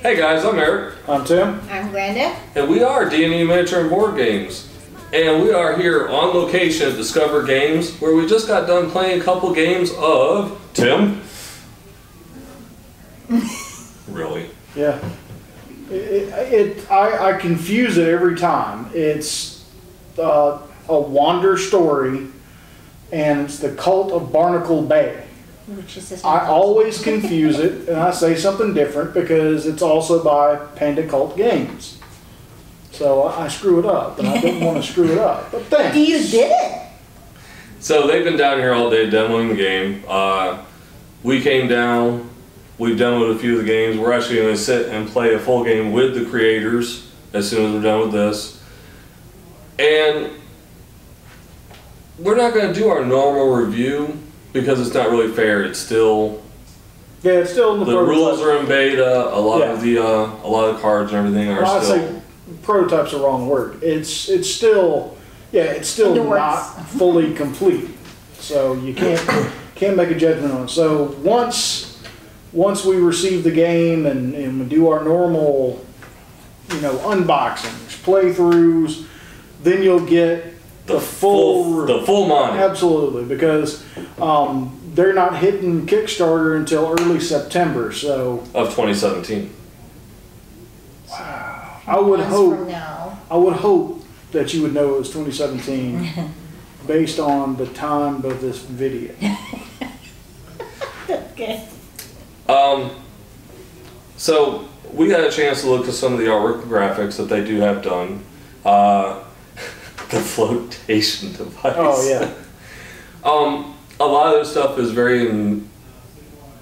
Hey guys, I'm Eric. I'm Tim. I'm Glenda. And we are D&E Miniature and Board Games. And we are here on location at Discover Games, where we just got done playing a couple games of... Tim? Really? Yeah. I confuse it every time. It's a Wander story, and it's the Cult of Barnacle Bay. Which is I always confuse it, and I say something different because it's also by Panda Cult Games. So I screw it up, and I didn't want to screw it up. But thanks. You did it. So they've been down here all day demoing the game. We came down, we've demoed a few of the games. We're actually going to sit and play a full game with the creators as soon as we're done with this. And we're not going to do our normal review because it's not really fair. It's still... Yeah, it's still in the prototype. rules are in beta. A lot of the cards and everything are I'd still... say prototype's the wrong word. It's still not fully complete. So you can't make a judgment on it. So once we receive the game and we do our normal, unboxings, playthroughs, then you'll get the full monty. Absolutely, because they're not hitting Kickstarter until early September. So of 2017. Wow. I would hope that you would know it was 2017 based on the time of this video. Okay. So we got a chance to look at some of the artwork and graphics that they do have done. The flotation device. Oh yeah. A lot of this stuff is very,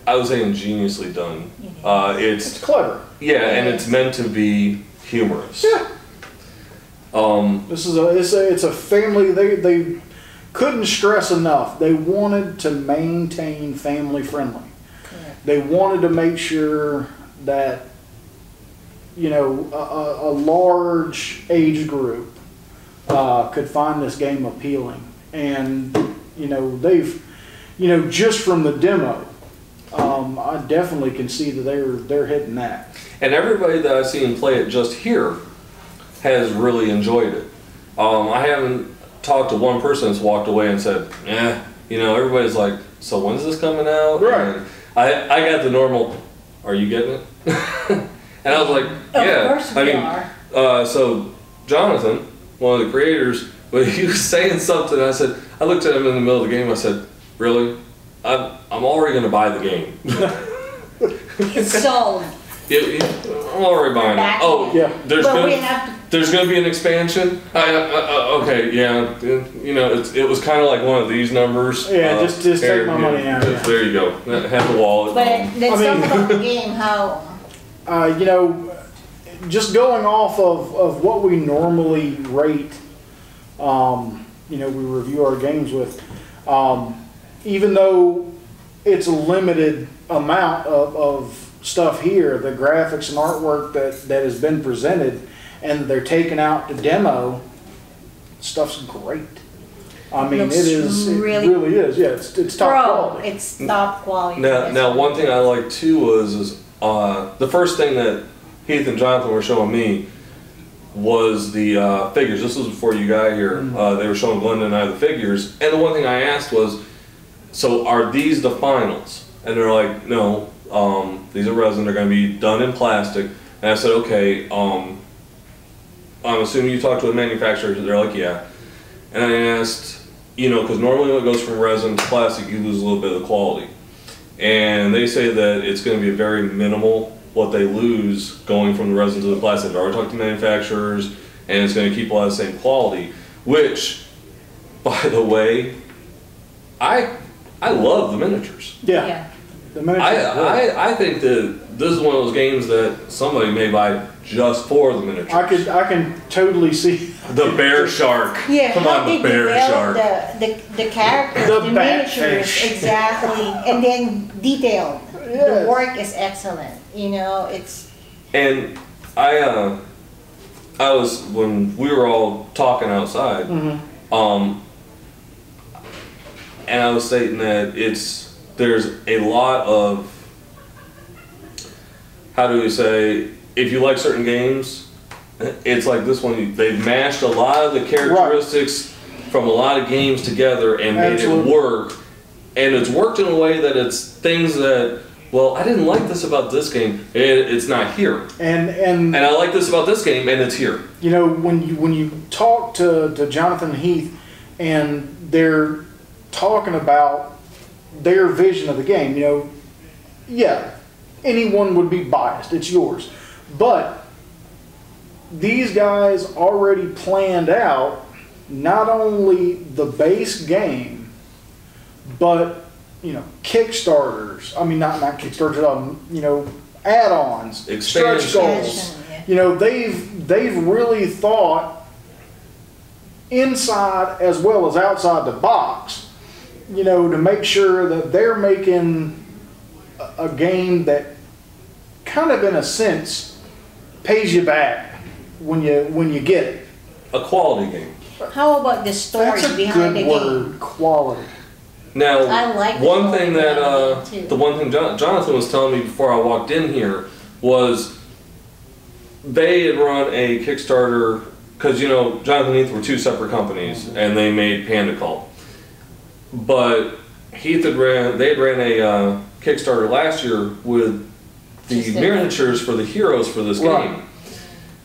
I would say, ingeniously done. It's clever. Yeah, and it's meant to be humorous. Yeah. It's a family. They couldn't stress enough. They wanted to maintain family friendly. Correct. They wanted to make sure that a large age group could find this game appealing, and they've just from the demo, I definitely can see that they're hitting that. And everybody that I've seen play it just here has really enjoyed it. I haven't talked to one person that's walked away and said, everybody's like, so when's this coming out? Right. And I got the normal, are you getting it? And I was like, yeah. Of course we are. So Jonathan, one of the creators, when he was saying something, I looked at him in the middle of the game, I said, really? I'm already going to buy the game. It's sold. I'm already buying it. Oh, yeah. There's going to be an expansion? Okay, yeah. It was kind of like one of these numbers. Yeah, just take my money out. There you go. Have the wallet. But let's talk about the game. How? Just going off of what we normally rate, we review our games with, even though it's a limited amount of stuff here, the graphics and artwork that has been presented and they're taken out to demo, stuff's great. I mean, it really is. Yeah, it's top quality. It's top quality. Now, one thing I liked too was the first thing that Heath and Jonathan were showing me was the figures. This was before you got here. They were showing Glenda and I the figures, and the one thing I asked was, so are these the finals? And they're like, no, these are resin. They're going to be done in plastic. And I said, okay, I'm assuming you talked to the manufacturer. They're like, yeah. And I asked, because normally when it goes from resin to plastic, you lose a little bit of the quality. And they say that it's going to be very minimal what they lose going from the resin to the plastic. I've already talked to manufacturers, and it's going to keep a lot of the same quality. Which, by the way, I love the miniatures. Yeah. The miniatures. I think that this is one of those games that somebody may buy just for the miniatures. I can totally see the bear shark. Yeah, come on, the bear shark. The characters, the miniatures, exactly, and then detailed. Yes. The work is excellent. It's. And I was, when we were all talking outside, and I was stating that there's a lot of, how do you say, if you like certain games, it's like this one, they've mashed a lot of the characteristics from a lot of games together and made it work. And it's worked in a way that it's things that, well, I didn't like this about this game, it's not here. And I like this about this game, and it's here. You know, when you talk to Jonathan and Heath, and they're talking about their vision of the game, you know, yeah, anyone would be biased. It's yours. But these guys already planned out not only the base game, but, you know, Kickstarters. I mean, not Kickstarters, you know, add-ons, stretch goals. You know, they've really thought inside as well as outside the box, you know, to make sure that they're making a game that kind of in a sense pays you back when you get it. A quality game. How about the story behind the game? Quality. Now, I like one thing that the one thing Jonathan was telling me before I walked in here was they had run a Kickstarter, because, you know, Jonathan and Heath were two separate companies, and they made Panda Cult. But Heath had ran a Kickstarter last year with the miniatures for the heroes for this game.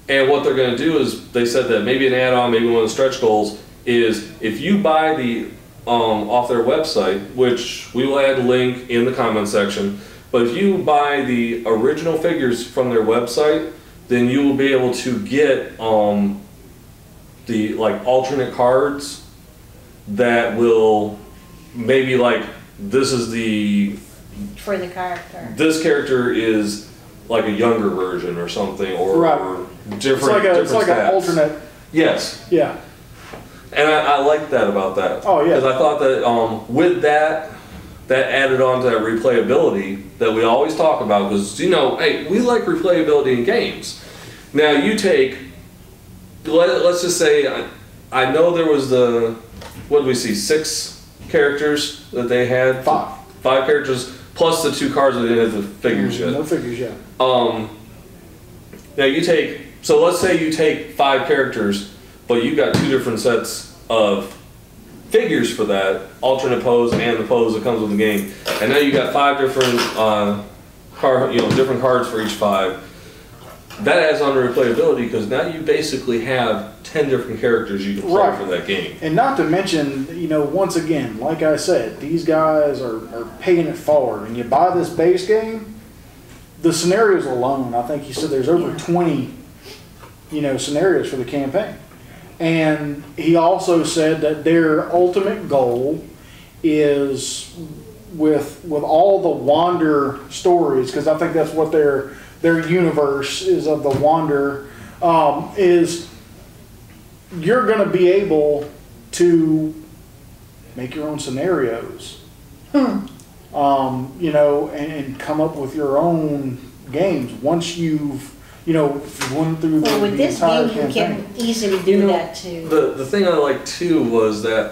And what they're going to do is, they said that maybe an add-on, maybe one of the stretch goals, is if you buy the off their website, which we will add a link in the comment section, but if you buy the original figures from their website, then you will be able to get the alternate cards that will maybe this is the for the character. This character is like a younger version or something, or different. It's like an alternate. Yes. Yeah. And I like that about that. Oh yeah. Because I thought that with that added on to that replayability that we always talk about. Because, you know, hey, we like replayability in games. Now you take, let's just say, I know there was what did we see, 6 characters that they had? 5 characters, plus the 2 cards that they didn't have the figures yet. No figures yet. Now you take, so let's say you take 5 characters, but you've got 2 different sets of figures for that, alternate pose and the pose that comes with the game. And now you got 5 different different cards for each 5. That adds on to replayability, because now you basically have 10 different characters you can play for that game. And not to mention, you know, once again, like I said, these guys are paying it forward. And you buy this base game, the scenarios alone, I think you said there's over 20, you know, scenarios for the campaign. And he also said that their ultimate goal is with all the Wander stories, because I think that's what their universe is of the Wander, is you're going to be able to make your own scenarios, you know, and come up with your own games once you've, you know, won through the entire campaign. With this game, you can easily do that too. The thing I liked too was that,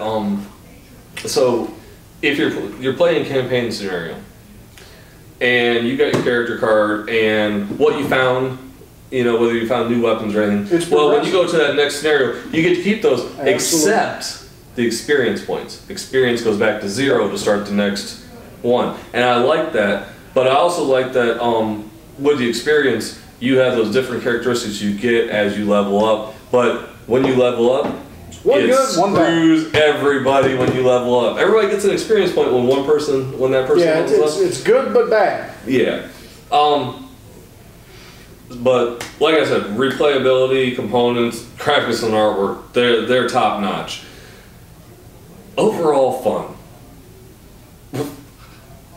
so if you're playing a campaign scenario, and you got your character card, and what you found, you know, whether you found new weapons or anything. Well, when you go to that next scenario, you get to keep those, except the experience points. Experience goes back to 0 to start the next one. And I like that, but I also like that with the experience, you have those different characteristics you get as you level up. But when you level up, it screws everybody when you level up. Everybody gets an experience point when that person levels up. It's good but bad. Yeah. But like I said, replayability, components, graphics, and artwork, they're top notch. Overall fun.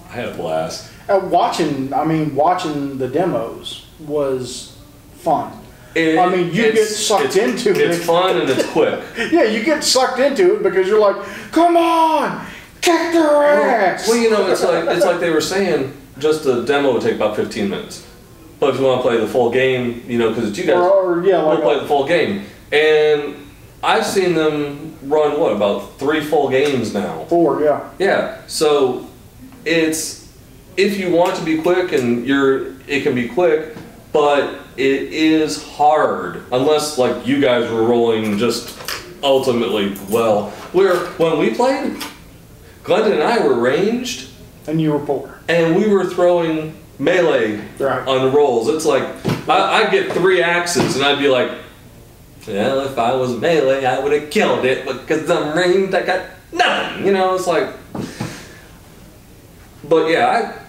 I had a blast. Watching the demos was fun. You get sucked into it. It's fun and it's quick. Yeah, you get sucked into it because you're like, come on, kick their ass. Well, you know, it's like they were saying, just the demo would take about 15 minutes. But if you want to play the full game, you know, because it's you guys, we'll play the full game. And I've seen them run, about 3 full games now. 4, yeah. Yeah, so it's if you want to be quick and it can be quick, but it is hard unless like you guys were rolling just ultimately well. When we played, Glenda and I were ranged, and you were poor, and we were throwing melee on the rolls. It's like I'd get 3 axes, and I'd be like, well, if I was melee, I would have killed it, but because I'm ranged, I got nothing. You know, it's like. But yeah,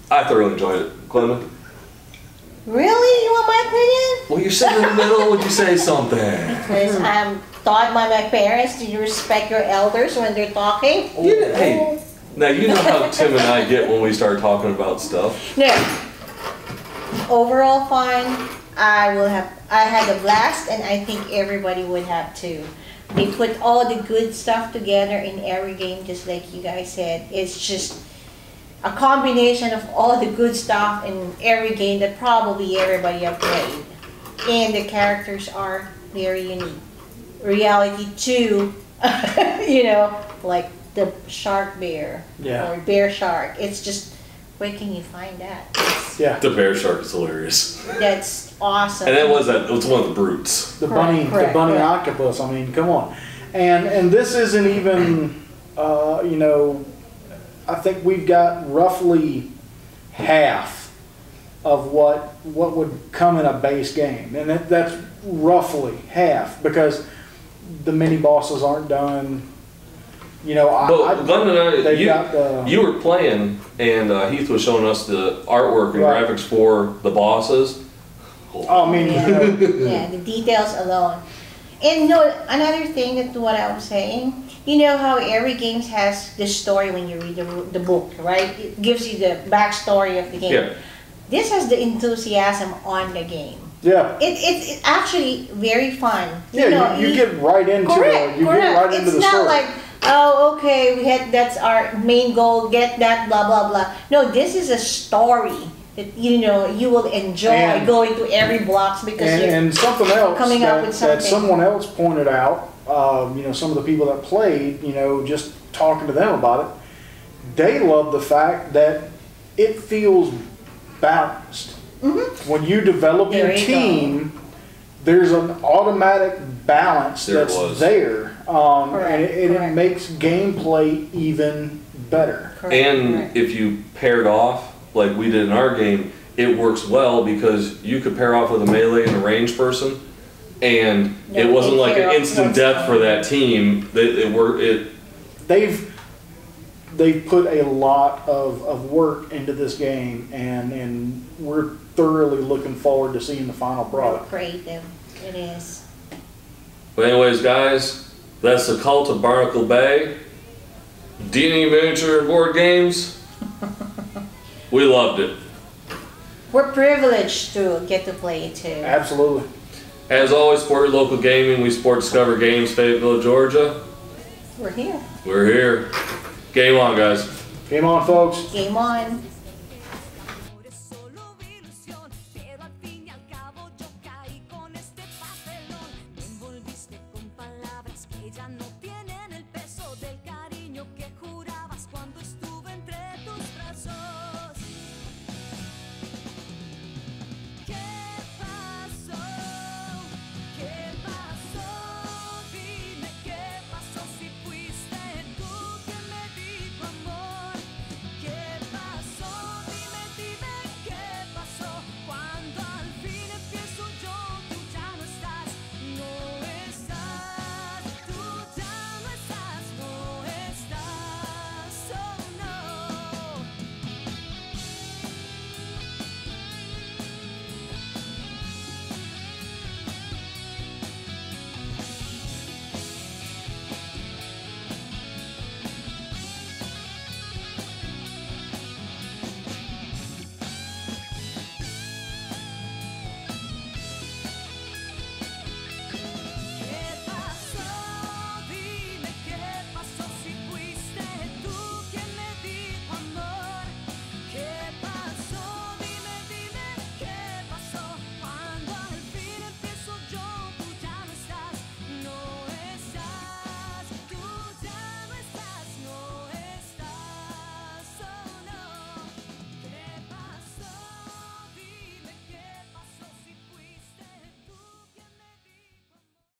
I thoroughly enjoyed it, Glenda. Really? You want my opinion? Well, you're sitting in the middle. Would you say something? Because I'm taught by my parents to respect your elders when they're talking. Hey, now you know how Tim and I get when we start talking about stuff. No. Overall fun. I had a blast, and I think everybody would have too. They put all the good stuff together in every game, just like you guys said. It's just a combination of all the good stuff in every game that probably everybody have played. And the characters are very unique. Reality too, you know, like the shark bear or bear shark. It's just, where can you find that? The bear shark is hilarious. That's awesome. And it was one of the brutes. The bunny octopus. I mean, come on. And this isn't even, you know, I think we've got roughly half of what would come in a base game, and that's roughly half, because the mini bosses aren't done. You know, Glenda and I, you were playing, and Heath was showing us the artwork and graphics for the bosses. Oh, I mean, yeah, the details alone. And no, another thing that what I was saying. You know how every game has the story when you read the book, right? It gives you the backstory of the game. Yeah. This has the enthusiasm on the game. Yeah. It's actually very fun. Yeah, you get right into it. You get right into the story. It's not like, oh, okay, that's our main goal, get that, blah, blah, blah. No, this is a story that, you know, you will enjoy going to every blocks because you're something else coming up with something. That someone else pointed out. You know, some of the people that played, you know, just talking to them about it, they love the fact that it feels balanced. Mm-hmm. When you develop your team, there's an automatic balance that's there. And it makes gameplay even better. And if you paired off, like we did in our game, it works well because you could pair off with a melee and a ranged person. And it wasn't like an instant death for that team. They've put a lot of work into this game, and we're thoroughly looking forward to seeing the final product. Creative, it is. But anyways, guys, that's the Cult of Barnacle Bay. D&E Miniature Board Games. We loved it. We're privileged to get to play it too. Absolutely. As always, support your local gaming. We support Discover Games, Fayetteville, Georgia. We're here. We're here. Game on, guys. Game on, folks. Game on.